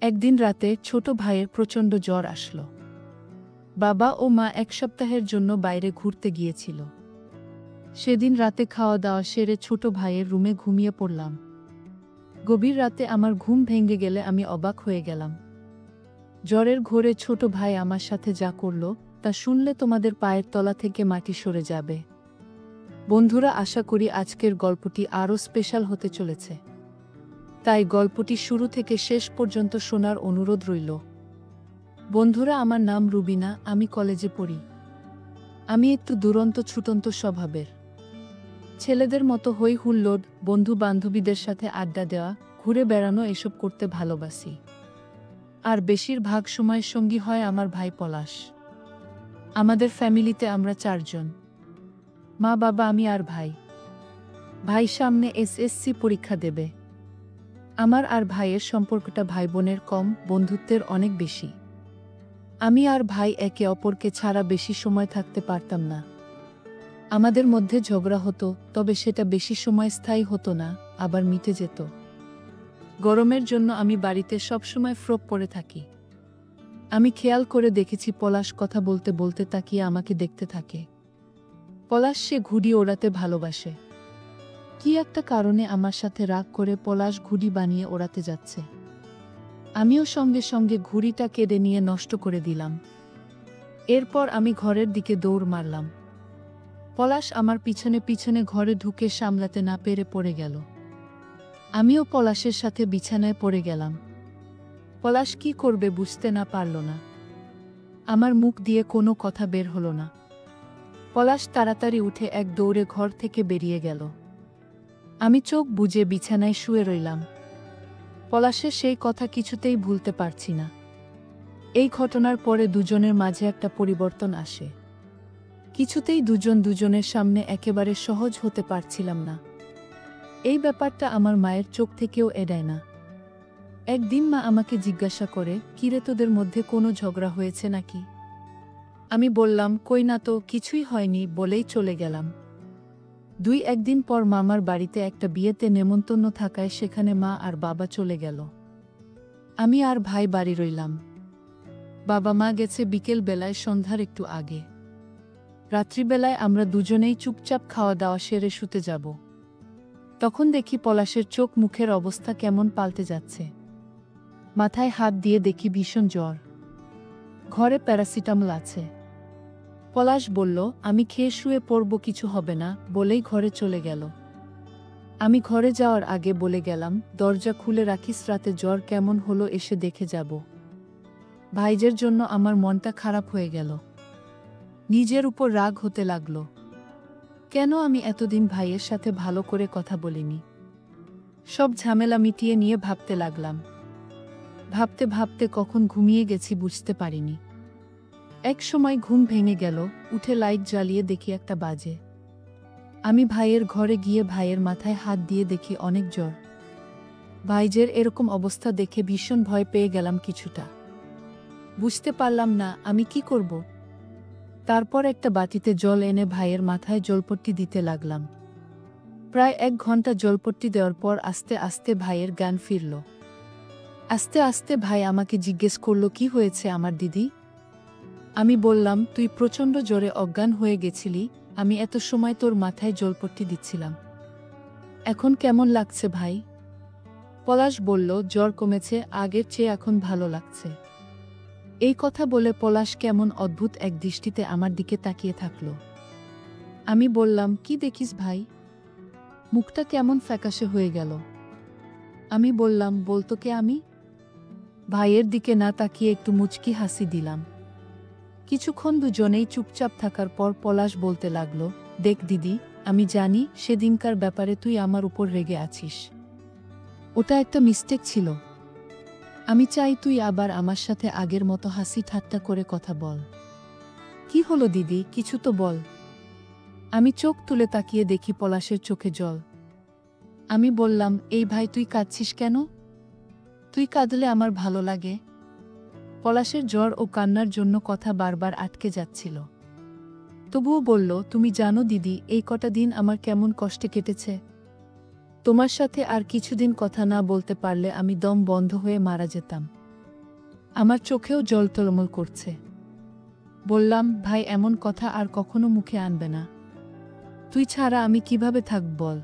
একদিন রাতে ছোট ভাইয়ের প্রচণ্ড জ্বর আসলো। বাবা ও মা এক সপ্তাহের জন্য বাইরে ঘুরতে গিয়েছিল। সেদিন রাতে খাওয়া দাওয়া সেরে ছোট ভাইয়ের রুমে ঘুমিয়ে পড়লাম। গভীর রাতে আমার ঘুম ভেঙে গেলে আমি অবাক হয়ে গেলাম। জ্বরের ঘোরে ছোট ভাই আমার সাথে যা করল তা শুনলে তোমাদের পায়ের তলা থেকে মাটি সরে যাবে। বন্ধুরা, আশা করি আজকের গল্পটি আরও স্পেশাল হতে চলেছে, তাই গল্পটি শুরু থেকে শেষ পর্যন্ত শোনার অনুরোধ রইল। বন্ধুরা, আমার নাম রুবিনা, আমি কলেজে পড়ি। আমি একটু দুরন্ত ছুটন্ত স্বভাবের। ছেলেদের মতো হই হুল্লোড়, বন্ধু বান্ধবীদের সাথে আড্ডা দেওয়া, ঘুরে বেড়ানো এসব করতে ভালোবাসি। আর বেশিরভাগ সময় সঙ্গী হয় আমার ভাই পলাশ। আমাদের ফ্যামিলিতে আমরা 4 জন, মা বাবা আমি আর ভাই। ভাই সামনে এসএসসি পরীক্ষা দেবে। আমার আর ভাইয়ের সম্পর্কটা ভাই বোনের কম, বন্ধুত্বের অনেক বেশি। আমি আর ভাই একে অপরকে ছাড়া বেশি সময় থাকতে পারতাম না। আমাদের মধ্যে ঝগড়া হতো, তবে সেটা বেশি সময় স্থায়ী হতো না, আবার মিটে যেত। গরমের জন্য আমি বাড়িতে সবসময় ফ্রক পরে থাকি। আমি খেয়াল করে দেখেছি পলাশ কথা বলতে বলতে তাকিয়ে আমাকে দেখতে থাকে। পলাশ সে ঘুড়ি ওড়াতে ভালোবাসে। কি একটা কারণে আমার সাথে রাগ করে পলাশ ঘুড়ি বানিয়ে ওড়াতে যাচ্ছে। আমিও সঙ্গে সঙ্গে ঘুড়িটা কেড়ে নিয়ে নষ্ট করে দিলাম। এরপর আমি ঘরের দিকে দৌড় মারলাম। পলাশ আমার পিছনে পিছনে ঘরে ঢুকে সামলাতে না পেরে পড়ে গেল। আমিও পলাশের সাথে বিছানায় পড়ে গেলাম। পলাশ কি করবে বুঝতে না পারল না। আমার মুখ দিয়ে কোনো কথা বের হলো না। পলাশ তাড়াতাড়ি উঠে এক দৌড়ে ঘর থেকে বেরিয়ে গেল। আমি চোখ বুজে বিছানায় শুয়ে রইলাম। পলাশের সেই কথা কিছুতেই ভুলতে পারছি না। এই ঘটনার পরে দুজনের মাঝে একটা পরিবর্তন আসে। কিছুতেই দুজন দুজনের সামনে একেবারে সহজ হতে পারছিলাম না। এই ব্যাপারটা আমার মায়ের চোখ থেকেও এড়ায় না। একদিন মা আমাকে জিজ্ঞাসা করে, কিরে তোদের মধ্যে কোনো ঝগড়া হয়েছে নাকি? আমি বললাম, কই না তো, কিছুই হয়নি বলেই চলে গেলাম। 2-1 দিন পর মামার বাড়িতে একটা বিয়েতে নেমন্তন্ন থাকায় সেখানে মা আর বাবা চলে গেল। আমি আর ভাই বাড়ি রইলাম। বাবা মা গেছে বিকেল বেলায়, সন্ধ্যার একটু আগে। রাত্রিবেলায় আমরা দুজনেই চুপচাপ খাওয়া দাওয়া সেরে শুতে যাব। তখন দেখি পলাশের চোখ মুখের অবস্থা কেমন পাল্টে যাচ্ছে। মাথায় হাত দিয়ে দেখি ভীষণ জ্বর। ঘরে প্যারাসিটামল আছে। পলাশ বলল, আমি খেয়ে শুয়ে পড়ব, কিছু হবে না, বলেই ঘরে চলে গেল। আমি ঘরে যাওয়ার আগে বলে গেলাম, দরজা খুলে রাখিস, রাতে জ্বর কেমন হলো এসে দেখে যাব। ভাইজের জন্য আমার মনটা খারাপ হয়ে গেল। নিজের উপর রাগ হতে লাগলো। কেন আমি এতদিন ভাইয়ের সাথে ভালো করে কথা বলিনি। সব ঝামেলা মিটিয়ে নিয়ে ভাবতে লাগলাম। ভাবতে ভাবতে কখন ঘুমিয়ে গেছি বুঝতে পারিনি। এক সময় ঘুম ভেঙে গেল, উঠে লাইট জ্বালিয়ে দেখি 1টা বাজে। আমি ভাইয়ের ঘরে গিয়ে ভাইয়ের মাথায় হাত দিয়ে দেখি অনেক জ্বর। ভাইজের এরকম অবস্থা দেখে ভীষণ ভয় পেয়ে গেলাম কিছুটা। বুঝতে পারলাম না আমি কি করব। তারপর একটা বাটিতে জল এনে ভাইয়ের মাথায় জলপট্টি দিতে লাগলাম। প্রায় 1 ঘন্টা জলপট্টি দেওয়ার পর আস্তে আস্তে ভাইয়ের জ্ঞান ফিরল। আস্তে আস্তে ভাই আমাকে জিজ্ঞেস করল, কি হয়েছে আমার দিদি? আমি বললাম, তুই প্রচণ্ড জ্বরে অজ্ঞান হয়ে গেছিলি, আমি এত সময় তোর মাথায় জলপট্টি দিচ্ছিলাম। এখন কেমন লাগছে ভাই? পলাশ বলল, জ্বর কমেছে, আগের চেয়ে এখন ভালো লাগছে। এই কথা বলে পলাশ কেমন অদ্ভুত এক দৃষ্টিতে আমার দিকে তাকিয়ে থাকল। আমি বললাম, কি দেখিস ভাই? মুখটা কেমন ফ্যাকাশে হয়ে গেল। আমি বললাম, বলতো কে আমি? ভাইয়ের দিকে না তাকিয়ে একটু মুচকি হাসি দিলাম। কিছুক্ষণ দুজনেই চুপচাপ থাকার পর পলাশ বলতে লাগলো, দেখ দিদি, আমি জানি সেদিনকার ব্যাপারে তুই আমার উপর রেগে আছিস। ওটা একটা মিস্টেক ছিল। আমি চাই তুই আবার আমার সাথে আগের মতো হাসি ঠাট্টা করে কথা বল। কি হলো দিদি, কিছু তো বল। আমি চোখ তুলে তাকিয়ে দেখি পলাশের চোখে জল। আমি বললাম, এই ভাই তুই কাঁদছিস কেন? তুই কাঁদলে আমার ভালো লাগে। পলাশের জ্বর ও কান্নার জন্য কথা বারবার আটকে যাচ্ছিল। তবুও বলল, তুমি জানো দিদি, এই কটা দিন আমার কেমন কষ্টে কেটেছে। তোমার সাথে আর কিছুদিন কথা না বলতে পারলে আমি দম বন্ধ হয়ে মারা যেতাম। আমার চোখেও জল টলমল করছে। বললাম, ভাই এমন কথা আর কখনো মুখে আনবে না। তুই ছাড়া আমি কিভাবে থাকব বল।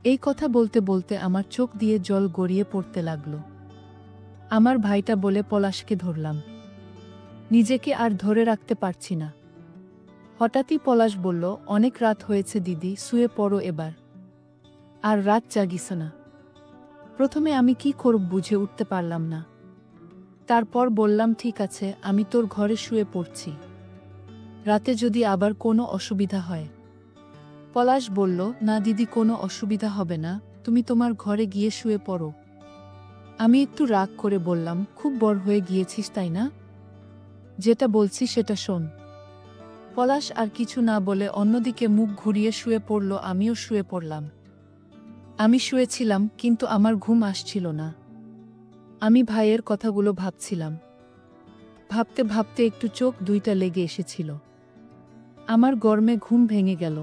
এই কথা বলতে বলতে আমার চোখ দিয়ে জল গড়িয়ে পড়তে লাগলো। আমার ভাইটা বলে পলাশকে ধরলাম। নিজেকে আর ধরে রাখতে পারছি না। হঠাৎই পলাশ বলল, অনেক রাত হয়েছে দিদি, শুয়ে পড়ো এবার। আর রাত জাগিস না। প্রথমে আমি কি করব বুঝে উঠতে পারলাম না। তারপর বললাম, ঠিক আছে, আমি তোর ঘরে শুয়ে পড়ছি। রাতে যদি আবার কোনো অসুবিধা হয়। পলাশ বলল, না দিদি, কোনো অসুবিধা হবে না, তুমি তোমার ঘরে গিয়ে শুয়ে পড়ো। আমি একটু রাগ করে বললাম, খুব বড় হয়ে গিয়েছিস তাই না? যেটা বলছি সেটা শোন। পলাশ আর কিছু না বলে অন্যদিকে মুখ ঘুরিয়ে শুয়ে পড়ল। আমিও শুয়ে পড়লাম। আমি শুয়েছিলাম, কিন্তু আমার ঘুম আসছিল না। আমি ভাইয়ের কথাগুলো ভাবছিলাম। ভাবতে ভাবতে একটু চোখ দুইটা লেগে এসেছিল। আমার গরমে ঘুম ভেঙে গেল।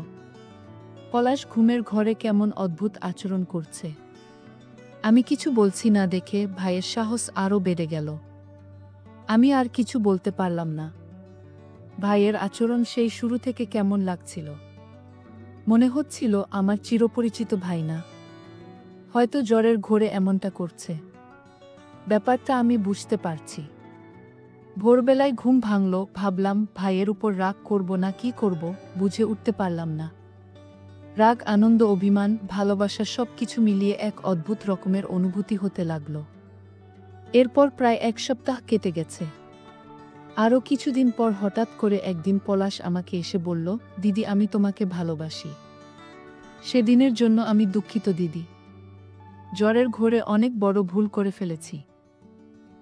পলাশ ঘুমের ঘরে কেমন অদ্ভুত আচরণ করছে। আমি কিছু বলছি না দেখে ভাইয়ের সাহস আরও বেড়ে গেল। আমি আর কিছু বলতে পারলাম না। ভাইয়ের আচরণ সেই শুরু থেকে কেমন লাগছিল। মনে হচ্ছিল আমার চিরপরিচিত ভাই না, হয়তো জ্বরের ঘোরে এমনটা করছে। ব্যাপারটা আমি বুঝতে পারছি। ভোরবেলায় ঘুম ভাঙল, ভাবলাম ভাইয়ের উপর রাগ করব না কি করব, বুঝে উঠতে পারলাম না। রাগ, আনন্দ, অভিমান, ভালোবাসা সব কিছু মিলিয়ে এক অদ্ভুত রকমের অনুভূতি হতে লাগল। এরপর প্রায় 1 সপ্তাহ কেটে গেছে। আরও কিছুদিন পর হঠাৎ করে একদিন পলাশ আমাকে এসে বলল, দিদি, আমি তোমাকে ভালোবাসি। সেদিনের জন্য আমি দুঃখিত দিদি। জ্বরের ঘোরে অনেক বড় ভুল করে ফেলেছি।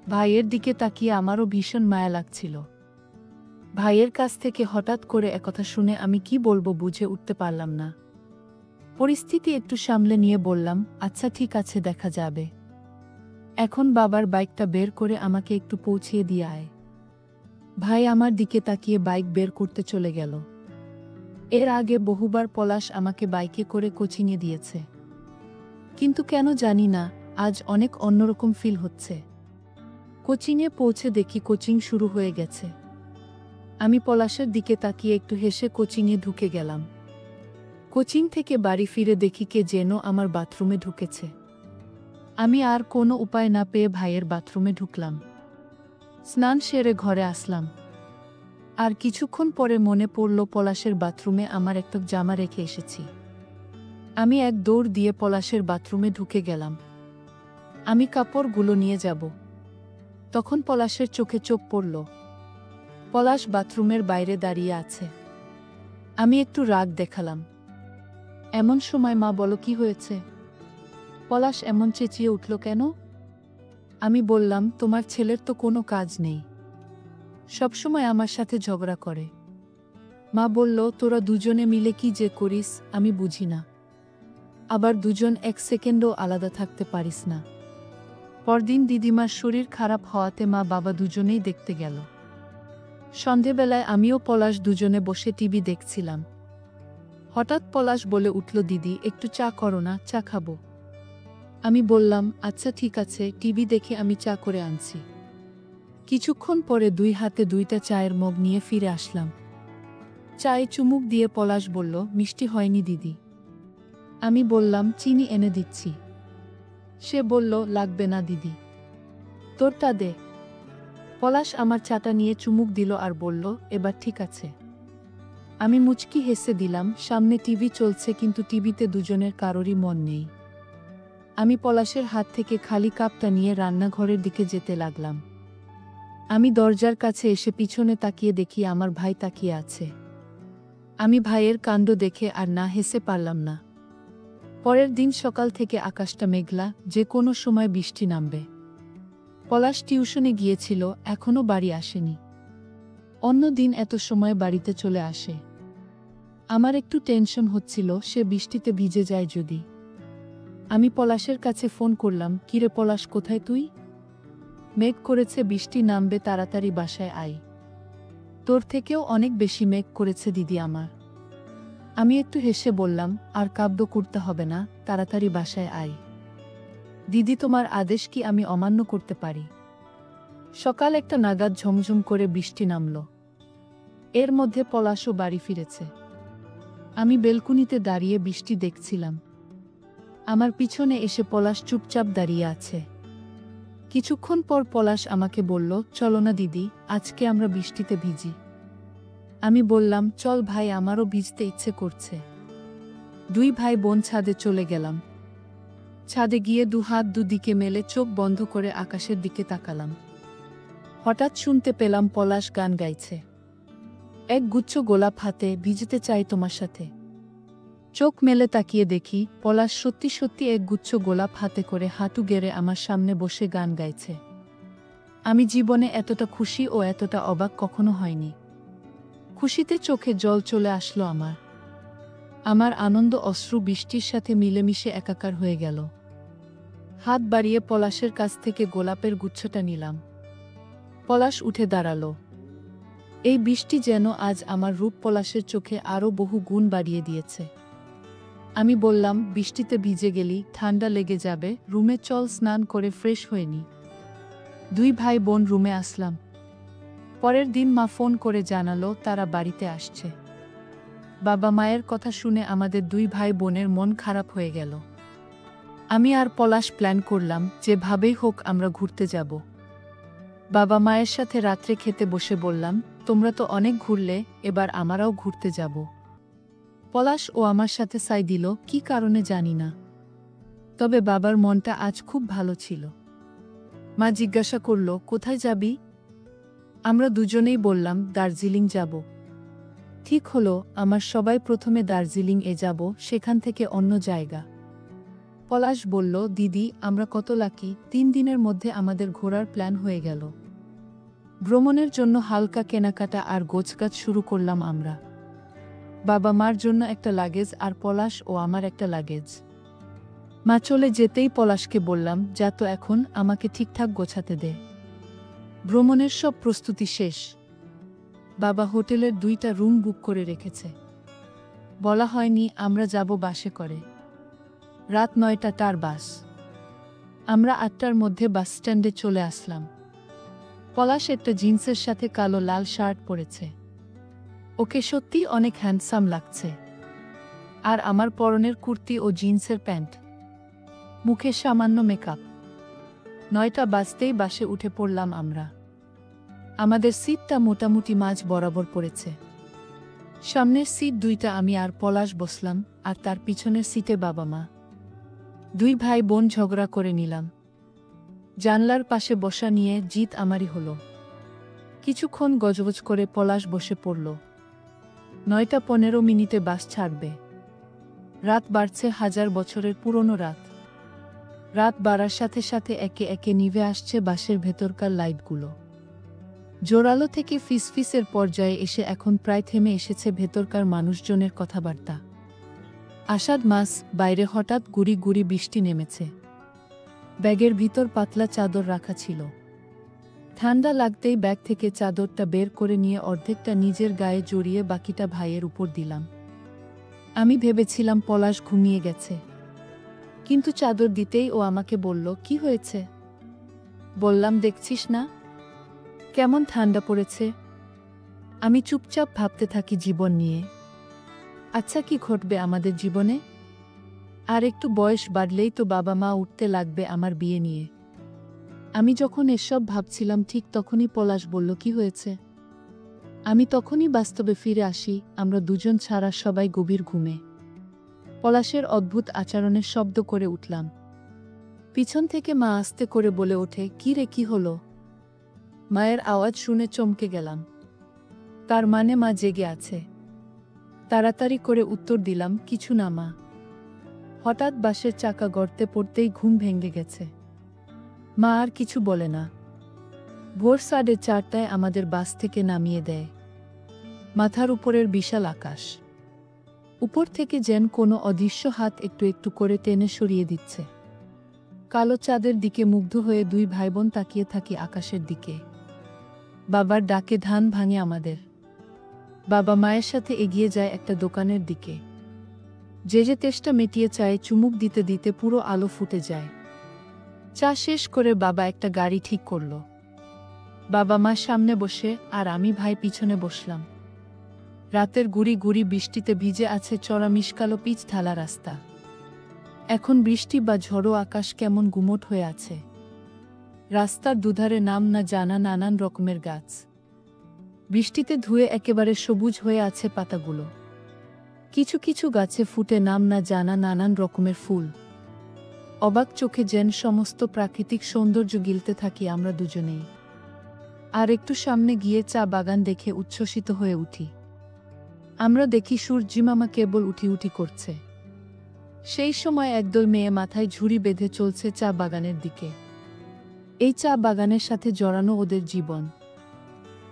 ভাইয়ের দিকে তাকিয়ে আমারও ভীষণ মায়া লাগছিল। ভাইয়ের কাছ থেকে হঠাৎ করে একথা শুনে আমি কি বলবো বুঝে উঠতে পারলাম না। পরিস্থিতি একটু সামলে নিয়ে বললাম, আচ্ছা ঠিক আছে, দেখা যাবে। এখন বাবার বাইকটা বের করে আমাকে একটু পৌঁছিয়ে দিয়ে আয়। ভাই আমার দিকে তাকিয়ে বাইক বের করতে চলে গেল। এর আগে বহুবার পলাশ আমাকে বাইকে করে কোচিংয়ে দিয়েছে, কিন্তু কেন জানি না, আজ অনেক অন্যরকম ফিল হচ্ছে। কোচিংয়ে পৌঁছে দেখি কোচিং শুরু হয়ে গেছে। আমি পলাশের দিকে তাকিয়ে একটু হেসে কোচিংয়ে ঢুকে গেলাম। কোচিং থেকে বাড়ি ফিরে দেখি কে যেন আমার বাথরুমে ঢুকেছে। আমি আর কোনো উপায় না পেয়ে ভাইয়ের বাথরুমে ঢুকলাম। স্নান সেরে ঘরে আসলাম। আর কিছুক্ষণ পরে মনে পড়ল পলাশের বাথরুমে আমার একটা জামা রেখে এসেছি। আমি এক দৌড় দিয়ে পলাশের বাথরুমে ঢুকে গেলাম। আমি কাপড়গুলো নিয়ে যাব। তখন পলাশের চোখে চোখ পড়ল। পলাশ বাথরুমের বাইরে দাঁড়িয়ে আছে। আমি একটু রাগ দেখালাম। এমন সময় মা বলো, কি হয়েছে? পলাশ এমন চেঁচিয়ে উঠল কেন? আমি বললাম, তোমার ছেলের তো কোনো কাজ নেই, সবসময় আমার সাথে ঝগড়া করে। মা বলল, তোরা দুজনে মিলে কি যে করিস আমি বুঝি না। আবার দুজন 1 সেকেন্ডও আলাদা থাকতে পারিস না। পরদিন দিদিমার শরীর খারাপ হওয়াতে মা বাবা দুজনেই দেখতে গেল। সন্ধেবেলায় আমিও পলাশ দুজনে বসে টিভি দেখছিলাম। হঠাৎ পলাশ বলে উঠল, দিদি, একটু চা করো না, চা খাবো। আমি বললাম, আচ্ছা ঠিক আছে, টিভি দেখে আমি চা করে আনছি। কিছুক্ষণ পরে 2 হাতে 2টা চায়ের মগ নিয়ে ফিরে আসলাম। চায়ে চুমুক দিয়ে পলাশ বলল, মিষ্টি হয়নি দিদি। আমি বললাম, চিনি এনে দিচ্ছি। সে বলল, লাগবে না দিদি, তোরটা দে। পলাশ আমার চাটা নিয়ে চুমুক দিল আর বলল, এবার ঠিক আছে। আমি মুচকি হেসে দিলাম। সামনে টিভি চলছে, কিন্তু টিভিতে দুজনের কারোরই মন নেই। আমি পলাশের হাত থেকে খালি কাপটা নিয়ে রান্নাঘরের দিকে যেতে লাগলাম। আমি দরজার কাছে এসে পিছনে তাকিয়ে দেখি আমার ভাই তাকিয়ে আছে। আমি ভাইয়ের কাণ্ড দেখে আর না হেসে পারলাম না। পরের দিন সকাল থেকে আকাশটা মেঘলা, যে কোনো সময় বৃষ্টি নামবে। পলাশ টিউশনে গিয়েছিল, এখনো বাড়ি আসেনি। অন্য দিন এত সময় বাড়িতে চলে আসে। আমার একটু টেনশন হচ্ছিল, সে বৃষ্টিতে ভিজে যায় যদি। আমি পলাশের কাছে ফোন করলাম, কিরে পলাশ, কোথায় তুই? মেঘ করেছে, বৃষ্টি নামবে, তাড়াতাড়ি বাসায় আয়। তোর থেকেও অনেক বেশি মেঘ করেছে দিদি আমার। আমি একটু হেসে বললাম, আর কাব্য করতে হবে না, তাড়াতাড়ি বাসায় আয়। দিদি, তোমার আদেশ কি আমি অমান্য করতে পারি? সকাল একটা নাগাদ ঝমঝম করে বৃষ্টি নামল। এর মধ্যে পলাশও বাড়ি ফিরেছে। আমি বেলকুনিতে দাঁড়িয়ে বৃষ্টি দেখছিলাম। আমার পিছনে এসে পলাশ চুপচাপ দাঁড়িয়ে আছে। কিছুক্ষণ পর পলাশ আমাকে বলল, চলো না দিদি, আজকে আমরা বৃষ্টিতে ভিজি। আমি বললাম, চল ভাই, আমারও ভিজতে ইচ্ছে করছে। দুই ভাই বোন ছাদে চলে গেলাম। ছাদে গিয়ে দুহাত দুদিকে মেলে চোখ বন্ধ করে আকাশের দিকে তাকালাম। হঠাৎ শুনতে পেলাম পলাশ গান গাইছে। এক গুচ্ছ গোলাপ হাতে, ভিজতে চাই তোমার সাথে। চোখ মেলে তাকিয়ে দেখি পলাশ সত্যি সত্যি এক গুচ্ছ গোলাপ হাতে করে হাঁটু গেড়ে আমার সামনে বসে গান গাইছে। আমি জীবনে এতটা খুশি ও এতটা অবাক কখনো হয়নি। খুশিতে চোখে জল চলে আসলো আমার। আমার আনন্দ অশ্রু বৃষ্টির সাথে মিলেমিশে একাকার হয়ে গেল। হাত বাড়িয়ে পলাশের কাছ থেকে গোলাপের গুচ্ছটা নিলাম। পলাশ উঠে দাঁড়ালো। এই বৃষ্টি যেন আজ আমার রূপ পলাশের চোখে আরও বহু গুণ বাড়িয়ে দিয়েছে। আমি বললাম, বৃষ্টিতে ভিজে গেলি, ঠান্ডা লেগে যাবে, রুমে চল, স্নান করে ফ্রেশ হয়ে নি। দুই ভাই বোন রুমে আসলাম। পরের দিন মা ফোন করে জানালো তারা বাড়িতে আসছে। বাবা মায়ের কথা শুনে আমাদের দুই ভাই বোনের মন খারাপ হয়ে গেল। আমি আর পলাশ প্ল্যান করলাম যেভাবেই হোক আমরা ঘুরতে যাব। বাবা মায়ের সাথে রাত্রে খেতে বসে বললাম, তোমরা তো অনেক ঘুরলে, এবার আমরাও ঘুরতে যাব। পলাশ ও আমার সাথে সাই দিল, কি কারণে জানি না। তবে বাবার মনটা আজ খুব ভালো ছিল। মা জিজ্ঞাসা করল, কোথায় যাবি? আমরা দুজনেই বললাম, দার্জিলিং যাব। ঠিক হলো, আমার সবাই প্রথমে দার্জিলিং এ যাব, সেখান থেকে অন্য জায়গা। পলাশ বলল, দিদি, আমরা কত লাকি, 3 দিনের মধ্যে আমাদের ঘোরার প্ল্যান হয়ে গেল। ভ্রমণের জন্য হালকা কেনাকাটা আর গোছগাছ শুরু করলাম আমরা। বাবা মার জন্য একটা লাগেজ আর পলাশ ও আমার একটা লাগেজ। মা চলে যেতেই পলাশকে বললাম, যা তো এখন, আমাকে ঠিকঠাক গোছাতে দে। ভ্রমণের সব প্রস্তুতি শেষ। বাবা হোটেলের 2টা রুম বুক করে রেখেছে। বলা হয়নি আমরা যাব বাসে করে। রাত 9টা তার বাস। আমরা 8টার মধ্যে বাস স্ট্যান্ডে চলে আসলাম। পলাশ একটা জিন্সের সাথে কালো লাল শার্ট পরেছে। ওকে সত্যি অনেক হ্যান্ডসাম লাগছে। আর আমার পরনের কুর্তি ও জিন্সের প্যান্ট। মুখে সামান্য মেকআপ। 9টা বাজতেই বাসে উঠে পড়লাম আমরা। আমাদের সিটটা মোটামুটি মাঝ বরাবর পড়েছে। সামনের সিট 2টা আমি আর পলাশ বসলাম, আর তার পিছনের সিটে বাবা মা। দুই ভাই বোন ঝগড়া করে নিলাম। জানলার পাশে বসা নিয়ে জিত আমারই হলো। কিছুক্ষণ গজগজ করে পলাশ বসে পড়ল। 9টা 15 মিনিটে বাস ছাড়বে। রাত বাড়ছে, 1000 বছরের পুরনো রাত। রাত বাড়ার সাথে সাথে একে একে নিভে আসছে বাসের ভেতরকার লাইটগুলো। জোরালো থেকে ফিসফিসের পর্যায়ে এসে এখন প্রায় থেমে এসেছে ভেতরকার মানুষজনের কথাবার্তা। আষাঢ় মাস, বাইরে হঠাৎ গুড়ি গুড়ি বৃষ্টি নেমেছে। ব্যাগের ভিতর পাতলা চাদর রাখা ছিল। ঠান্ডা লাগতেই ব্যাগ থেকে চাদরটা বের করে নিয়ে অর্ধেকটা নিজের গায়ে জড়িয়ে বাকিটা ভাইয়ের উপর দিলাম। আমি ভেবেছিলাম পলাশ ঘুমিয়ে গেছে। কিন্তু চাদর দিতেই ও আমাকে বলল, কি হয়েছে? বললাম, দেখছিস না কেমন ঠান্ডা পড়েছে। আমি চুপচাপ ভাবতে থাকি জীবন নিয়ে। আচ্ছা, কি ঘটবে আমাদের জীবনে? আর একটু বয়স বাড়লেই তো বাবা মা উঠতে লাগবে আমার বিয়ে নিয়ে। আমি যখন এসব ভাবছিলাম ঠিক তখনই পলাশ বলল, কি হয়েছে? আমি তখনই বাস্তবে ফিরে আসি। আমরা দুজন ছাড়া সবাই গভীর ঘুমে। পলাশের অদ্ভুত আচরণের শব্দ করে উঠলাম। পিছন থেকে মা আস্তে করে বলে ওঠে, কি রে, কি হলো? মায়ের আওয়াজ শুনে চমকে গেলাম। তার মানে মা জেগে আছে। তাড়াতাড়ি করে উত্তর দিলাম, কিছু না মা। হঠাৎ বাসের চাকা গর্তে পড়তেই ঘুম ভেঙে গেছে। মা আর কিছু বলে না। ভোর 4:30টায় আমাদের বাস থেকে নামিয়ে দেয়। মাথার উপরের বিশাল আকাশ। উপর থেকে যেন কোনো অদৃশ্য হাত একটু একটু করে টেনে সরিয়ে দিচ্ছে। কালো চাঁদের দিকে মুগ্ধ হয়ে দুই ভাইবোন তাকিয়ে থাকি আকাশের দিকে। বাবার ডাকে ধান ভাঙে আমাদের। বাবা মায়ের সাথে এগিয়ে যায় একটা দোকানের দিকে। যে তেষ্টা মেটিয়ে চায়ে চুমুক দিতে দিতে পুরো আলো ফুটে যায়। চা শেষ করে বাবা একটা গাড়ি ঠিক করল। বাবা মা সামনে বসে আর আমি ভাই পিছনে বসলাম। রাতের গুড়ি গুড়ি বৃষ্টিতে ভিজে আছে চড়া মিশকালো পিচ ঢালা রাস্তা। এখন বৃষ্টি বা ঝড়ো আকাশ কেমন গুমোট হয়ে আছে। রাস্তার দুধারে নাম না জানা নানান রকমের গাছ। বৃষ্টিতে ধুয়ে একেবারে সবুজ হয়ে আছে পাতাগুলো। কিছু কিছু গাছে ফুটে নাম না জানা নানান রকমের ফুল। অবাক চোখে যেন সমস্ত প্রাকৃতিক সৌন্দর্য গিলতে থাকি আমরা দুজনেই। আর একটু সামনে গিয়ে চা বাগান দেখে উচ্ছ্বসিত হয়ে উঠি। আমরা দেখি সূর্যিমামা কেবল উঠি উঠি করছে। সেই সময় একদল মেয়ে মাথায় ঝুড়ি বেঁধে চলছে চা বাগানের দিকে। এই চা বাগানের সাথে জড়ানো ওদের জীবন।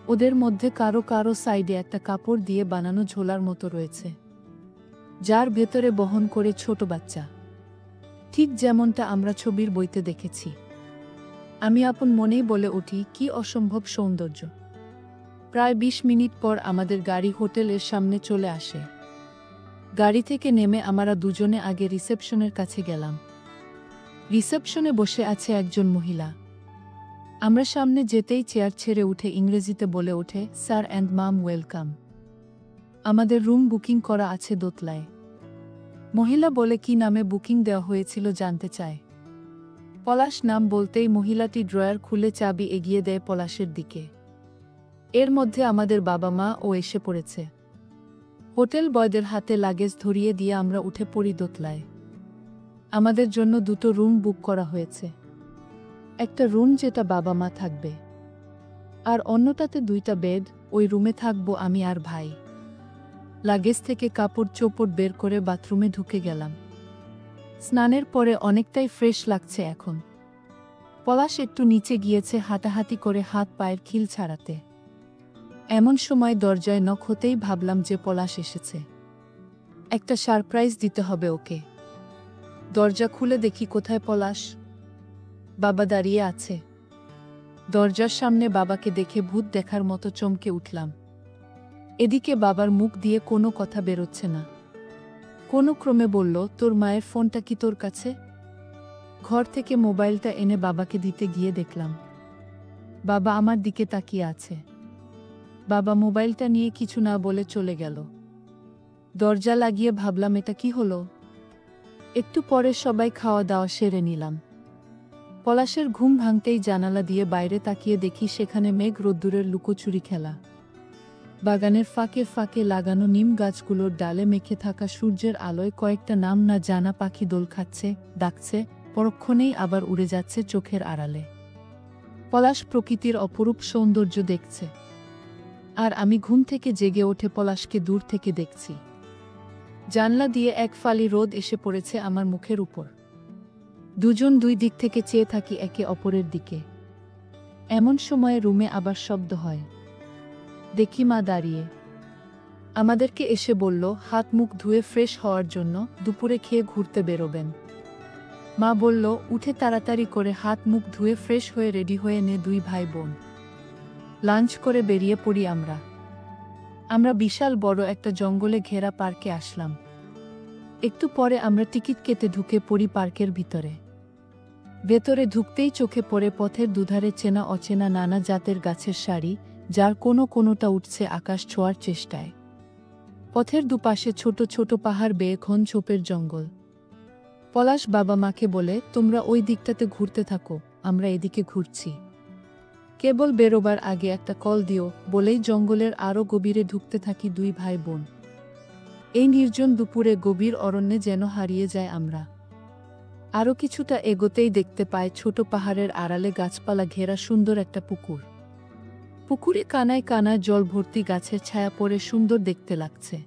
ওদের মধ্যে কারো কারো সাইডে একটা কাপড় দিয়ে বানানো ঝোলার মতো রয়েছে, যার ভেতরে বহন করে ছোট বাচ্চা, ঠিক যেমনটা আমরা ছবির বইতে দেখেছি। আমি আপন মনেই বলে উঠি, কি অসম্ভব সৌন্দর্য। প্রায় ২০ মিনিট পর আমাদের গাড়ি হোটেলের সামনে চলে আসে। গাড়ি থেকে নেমে আমরা দুজনে আগে রিসেপশনের কাছে গেলাম। রিসেপশনে বসে আছে একজন মহিলা। আমরা সামনে যেতেই চেয়ার ছেড়ে উঠে ইংরেজিতে বলে ওঠে, স্যার অ্যান্ড মাম ওয়েলকাম। আমাদের রুম বুকিং করা আছে দোতলায়। মহিলা বলে কি নামে বুকিং দেওয়া হয়েছিল জানতে চায়। পলাশ নাম বলতেই মহিলাটি ড্রয়ার খুলে চাবি এগিয়ে দেয় পলাশের দিকে। এর মধ্যে আমাদের বাবা মা ও এসে পড়েছে। হোটেল বয়দের হাতে লাগেজ ধরিয়ে দিয়ে আমরা উঠে পড়ি দোতলায়। আমাদের জন্য দুটো রুম বুক করা হয়েছে। একটা রুম যেটা বাবা মা থাকবে, আর অন্যটাতে 2টা বেড। ওই রুমে থাকবো আমি আর ভাই। লাগেজ থেকে কাপড় চোপড় বের করে বাথরুমে ঢুকে গেলাম। স্নানের পরে অনেকটাই ফ্রেশ লাগছে এখন। পলাশ একটু নিচে গিয়েছে হাঁটাহাঁটি করে হাত পায়ের খিল ছাড়াতে। এমন সময় দরজায় নক হতেই ভাবলাম যে পলাশ এসেছে। একটা সারপ্রাইজ দিতে হবে ওকে। দরজা খুলে দেখি কোথায় পলাশ। বাবা দাঁড়িয়ে আছে। দরজার সামনে বাবাকে দেখে ভূত দেখার মতো চমকে উঠলাম। এদিকে বাবার মুখ দিয়ে কোনো কথা বেরোচ্ছে না। কোনো ক্রমে বলল, তোর মায়ের ফোনটা কি তোর কাছে? ঘর থেকে মোবাইলটা এনে বাবাকে দিতে গিয়ে দেখলাম বাবা আমার দিকে তাকিয়ে আছে। বাবা মোবাইলটা নিয়ে কিছু না বলে চলে গেল। দরজা লাগিয়ে ভাবলাম এটা কি হলো। একটু পরে সবাই খাওয়া দাওয়া সেরে নিলাম। পলাশের ঘুম ভাঙতেই জানালা দিয়ে বাইরে তাকিয়ে দেখি সেখানে মেঘ রোদ্দুরের লুকোচুরি খেলা। বাগানের ফাঁকে ফাঁকে লাগানো নিম গাছগুলোর ডালে মেখে থাকা সূর্যের আলোয় কয়েকটা নাম না জানা পাখি দোল খাচ্ছে, ডাকছে, পরক্ষণেই আবার উড়ে যাচ্ছে চোখের আড়ালে। পলাশ প্রকৃতির অপরূপ সৌন্দর্য দেখছে, আর আমি ঘুম থেকে জেগে ওঠে পলাশকে দূর থেকে দেখছি। জানলা দিয়ে এক ফালি রোদ এসে পড়েছে আমার মুখের উপর। দুজন দুই দিক থেকে চেয়ে থাকি একে অপরের দিকে। এমন সময়ে রুমে আবার শব্দ হয়। দেখি মা দাঁড়িয়ে। আমাদেরকে এসে বলল, হাত মুখ ধুয়ে ফ্রেশ হওয়ার জন্য দুপুরে খেয়ে ঘুরতে বেরোবেন। মা বলল, উঠে তাড়াতাড়ি করে হাত মুখ ধুয়ে ফ্রেশ হয়ে রেডি হয়ে নে দুই ভাই বোন। লাঞ্চ করে বেরিয়ে পড়ি আমরা বিশাল বড় একটা জঙ্গলে ঘেরা পার্কে আসলাম। একটু পরে আমরা টিকিট কেটে ঢুকে পড়ি পার্কের ভিতরে। ভেতরে ঢুকতেই চোখে পড়ে পথের দুধারে চেনা অচেনা নানা জাতের গাছের সারি, যার কোনোটা উঠছে আকাশ ছোঁয়ার চেষ্টায়। পথের দুপাশে ছোট ছোট পাহাড় বেয়ে ঘন ঝোপের জঙ্গল। পলাশ বাবা মাকে বলে, তোমরা ওই দিকটাতে ঘুরতে থাকো, আমরা এদিকে ঘুরছি। কেবল বেরোবার আগে একটা কল দিও বলেই জঙ্গলের আরও গভীরে ঢুকতে থাকি দুই ভাই বোন। এই নির্জন দুপুরে গভীর অরণ্যে যেন হারিয়ে যায় আমরা। আরও কিছুটা এগোতেই দেখতে পায় ছোট পাহাড়ের আড়ালে গাছপালা ঘেরা সুন্দর একটা পুকুর। পুকুরে কানায় কানায় জল ভর্তি গাছের ছায়া পড়ে সুন্দর দেখতে লাগছে।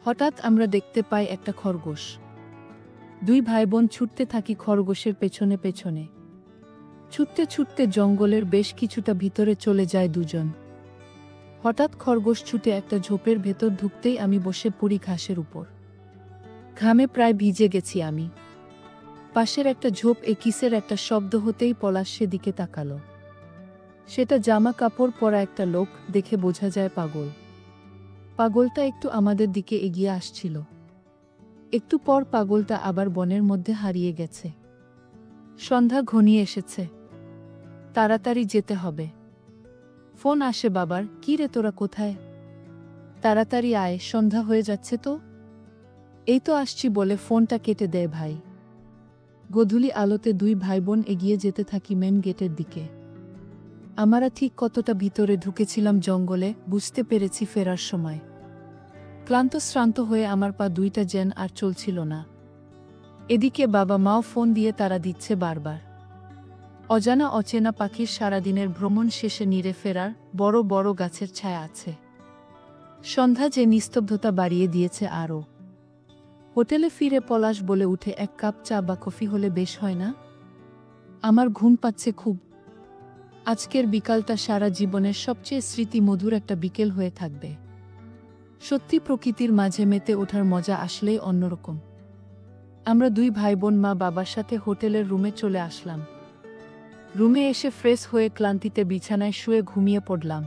হঠাৎ আমরা দেখতে পাই একটা খরগোশ। দুই ভাই বোন ছুটতে থাকি খরগোশের পেছনে পেছনে। ছুটতে ছুটতে জঙ্গলের বেশ কিছুটা ভিতরে চলে যায় দুজন। হঠাৎ খরগোশ ছুটে একটা ঝোপের ভেতর ঢুকতেই আমি বসে পড়ি ঘাসের উপর। ঘামে প্রায় ভিজে গেছি আমি। পাশের একটা ঝোপ কিসের একটা শব্দ হতেই পলাশ সেদিকে তাকালো। সেটা জামা কাপড় পরা একটা লোক, দেখে বোঝা যায় পাগল। পাগলটা একটু আমাদের দিকে এগিয়ে আসছিল। একটু পর পাগলটা আবার বনের মধ্যে হারিয়ে গেছে। সন্ধ্যা ঘনিয়ে এসেছে। তাড়াতাড়ি যেতে হবে। ফোন আসে বাবার, "কি রে তোরা কোথায়? তাড়াতাড়ি আয়, সন্ধ্যা হয়ে যাচ্ছে তো।" "এই তো আসছি" বলে ফোনটা কেটে দেয় ভাই। গোধূলি আলোতে দুই ভাইবোন এগিয়ে যেতে থাকি মেন গেটের দিকে। আমরা ঠিক কতটা ভিতরে ঢুকেছিলাম জঙ্গলে বুঝতে পেরেছি ফেরার সময়। ক্লান্ত শ্রান্ত হয়ে আমার পা দুইটা যেন আর চলছিল না। এদিকে বাবা মাও ফোন দিয়ে তাড়া দিচ্ছে বারবার। অজানা অচেনা পাখির সারাদিনের ভ্রমণ শেষে নিরে ফেরার বড় বড় গাছের ছায়া আছে। সন্ধ্যা যে নিস্তব্ধতা বাড়িয়ে দিয়েছে আরও। হোটেলে ফিরে পলাশ বলে উঠে, "এক কাপ চা বা কফি হলে বেশ হয় না?" আমার ঘুম পাচ্ছে খুব। আজকের বিকালটা সারা জীবনের সবচেয়ে স্মৃতিমধুর একটা বিকেল হয়ে থাকবে। সত্যি প্রকৃতির মাঝে মেতে ওঠার মজা আসলেই অন্যরকম। আমরা দুই ভাইবোন মা বাবার সাথে হোটেলের রুমে চলে আসলাম। রুমে এসে ফ্রেশ হয়ে ক্লান্তিতে বিছানায় শুয়ে ঘুমিয়ে পড়লাম।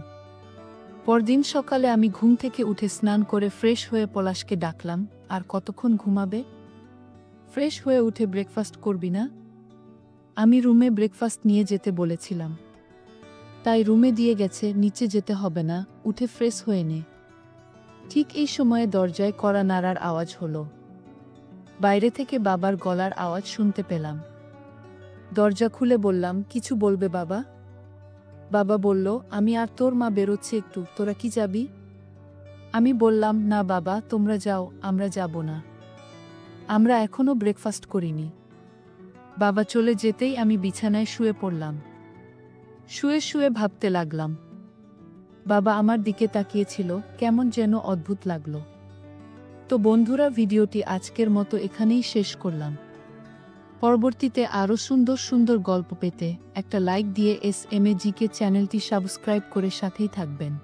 পরদিন সকালে আমি ঘুম থেকে উঠে স্নান করে ফ্রেশ হয়ে পলাশকে ডাকলাম, "আর কতক্ষণ ঘুমাবে? ফ্রেশ হয়ে উঠে ব্রেকফাস্ট করবি না?" আমি রুমে ব্রেকফাস্ট নিয়ে যেতে বলেছিলাম। তাই রুমে দিয়ে গেছে, "নিচে যেতে হবে না, উঠে ফ্রেশ হয়ে নে।" ঠিক এই সময়ে দরজায় কড়া নাড়ার আওয়াজ হলো। বাইরে থেকে বাবার গলার আওয়াজ শুনতে পেলাম। দরজা খুলে বললাম, "কিছু বলবে বাবা?" বাবা বলল, "আমি আর তোর মা বেরোচ্ছি একটু, তোরা কি যাবি?" আমি বললাম, "না বাবা, তোমরা যাও, আমরা যাব না। আমরা এখনো ব্রেকফাস্ট করিনি।" বাবা চলে যেতেই আমি বিছানায় শুয়ে পড়লাম। শুয়ে শুয়ে ভাবতে লাগলাম। বাবা আমার দিকে তাকিয়েছিল, কেমন যেন অদ্ভুত লাগলো। তো বন্ধুরা, ভিডিওটি আজকের মতো এখানেই শেষ করলাম। পরবর্তীতে আরও সুন্দর সুন্দর গল্প পেতে একটা লাইক দিয়ে SMAGK চ্যানেলটি সাবস্ক্রাইব করে সাথেই থাকবেন।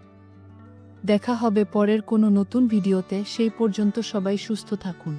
দেখা হবে পরের কোনো নতুন ভিডিওতে, সেই পর্যন্ত সবাই সুস্থ থাকুন।